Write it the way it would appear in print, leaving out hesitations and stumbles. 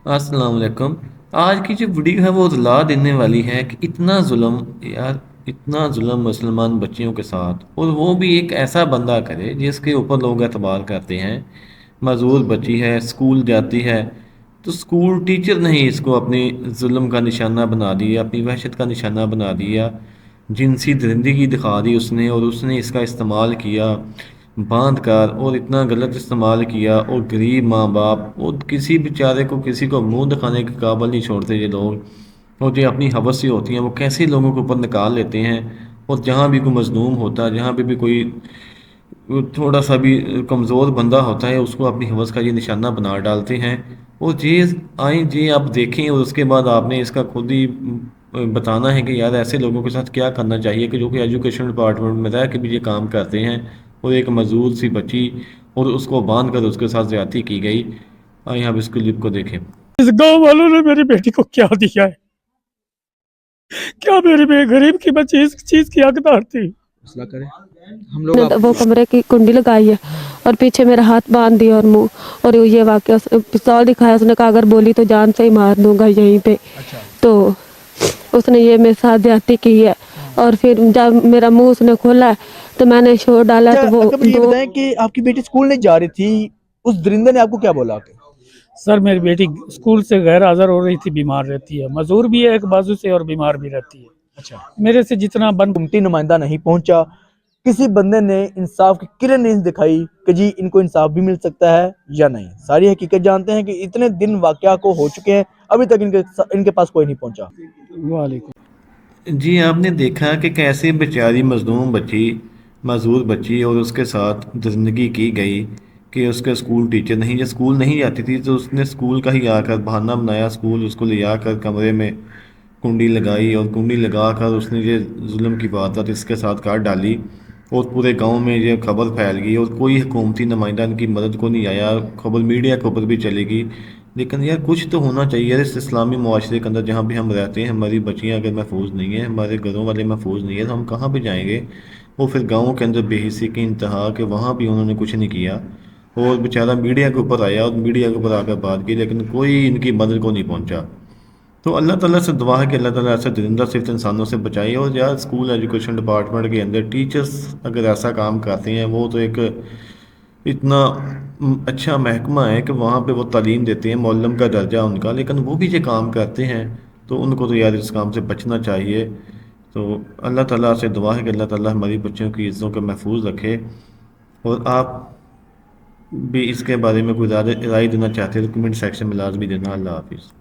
अस्सलाम वालेकुम। आज की जो वीडियो है वो रुला देने वाली है कि इतना जुल्म, यार, इतना जुल्म मुसलमान बच्चियों के साथ, और वो भी एक ऐसा बंदा करे जिसके ऊपर लोग एतबार करते हैं। मजदूर बच्ची है, स्कूल जाती है, तो स्कूल टीचर ने ही इसको अपनी जुल्म का निशाना बना दिया, अपनी वहशत का निशाना बना दिया। जिनसी दरिंदगी दिखा दी उसने, और उसने इसका इस्तेमाल किया बांध कर, और इतना गलत इस्तेमाल किया। और गरीब माँ बाप और किसी बेचारे को, किसी को मुंह दिखाने के काबल नहीं छोड़ते ये लोग। और जो अपनी हवस से होती हैं वो कैसे लोगों के ऊपर निकाल लेते हैं। और जहाँ भी कोई मजलूम होता है, जहाँ पे भी कोई थोड़ा सा भी कमज़ोर बंदा होता है, उसको अपनी हवस का ये निशाना बना डालते हैं। और ये आए ये आप देखें, और उसके बाद आपने इसका खुद ही बताना है कि यार ऐसे लोगों के साथ क्या करना चाहिए कि जो कि एजुकेशन डिपार्टमेंट में रह के भी ये काम करते हैं। और एक मजदूर सी बच्ची, और उसको बांध कर उसके साथ ज्यादती की गई। आइए आप इस क्लिप को देखें। इस गांव वालों ने मेरी बेटी को क्या दिया है? क्या मेरी गरीब की बच्ची इस चीज की हकदार थी? हौसला करें। हम लोग ने आप वो कमरे की कुंडी लगाई है और पीछे मेरा हाथ बांध दिया और मुंह, और ये वाकया पिस्तौल दिखाया। उसने कहा अगर बोली तो जान से ही मार दूंगा यहीं पे। अच्छा। तो उसने ये मेरे साथ ज्यादती की है। और फिर जब मेरा मुंह उसने खोला है तो मैंने शोर डाला तो वो अगर ये दो बताएं कि आपकी बेटी स्कूल नहीं जा रही थी, उस दरिंदे ने आपको क्या बोला? सर, मेरी बेटी स्कूल से गैर हाजिर हो रही थी, बीमार रहती है, मजदूर भी है एक बाजू से और बीमार भी रहती है। अच्छा। मेरे से जितना बन कमिटी नुमाइंदा नहीं पहुंचा, किसी बंदे ने इंसाफ की किरण नहीं दिखाई कि जी इनको इंसाफ भी मिल सकता है या नहीं। सारी हकीकत जानते हैं कि इतने दिन वाकया को हो चुके हैं, अभी तक इनके पास कोई नहीं पहुंचा। वालेकुम। जी, आपने देखा कि कैसे बेचारी मजलूम बच्ची, मजदूर बच्ची, और उसके साथ दरिंदगी की गई कि उसके स्कूल टीचर नहीं, जब स्कूल नहीं जाती थी तो उसने स्कूल का ही आकर बहाना बनाया, स्कूल उसको ले आकर कमरे में कुंडी लगाई, और कुंडी लगा कर उसने ये जुल्म की वारदात इसके साथ काट डाली। और पूरे गांव में ये खबर फैल गई, और कोई हुकूमती नुमाइंदा इनकी मदद को नहीं आया। खबर मीडिया के ऊपर भी चलेगी। लेकिन यार कुछ तो होना चाहिए यार इस इस्लामी मुआशरे के अंदर जहाँ भी हम रहते हैं। हमारी बच्चियाँ अगर महफूज नहीं है, हमारे घरों वाले महफूज नहीं है, तो हम कहाँ पे जाएंगे। वो फिर गाँव के अंदर बेहिसी की इंतहा कि वहाँ भी उन्होंने कुछ नहीं किया। और बेचारा मीडिया के ऊपर आया, और मीडिया के ऊपर आकर बात की, लेकिन कोई इनकी मदद को नहीं पहुँचा। तो अल्लाह ताला से दुआ है कि अल्लाह ताला ऐसे दरिंदा सिर्फ इंसानों से बचाए। और यार स्कूल एजुकेशन डिपार्टमेंट के अंदर टीचर्स अगर ऐसा काम करते हैं, वो तो एक इतना अच्छा महकमा है कि वहाँ पे वो तालीम देते हैं, मौलम का दर्जा उनका, लेकिन वो भी ये काम करते हैं। तो उनको तो यार इस काम से बचना चाहिए। तो अल्लाह ताला से दुआ है कि अल्लाह ताला हमारी बच्चों की इज़्ज़ों को महफूज रखे। और आप भी इसके बारे में कोई राय देना चाहते हैं तो कमेंट सेक्शन में लाजमी देना। अल्लाह हाफिज़।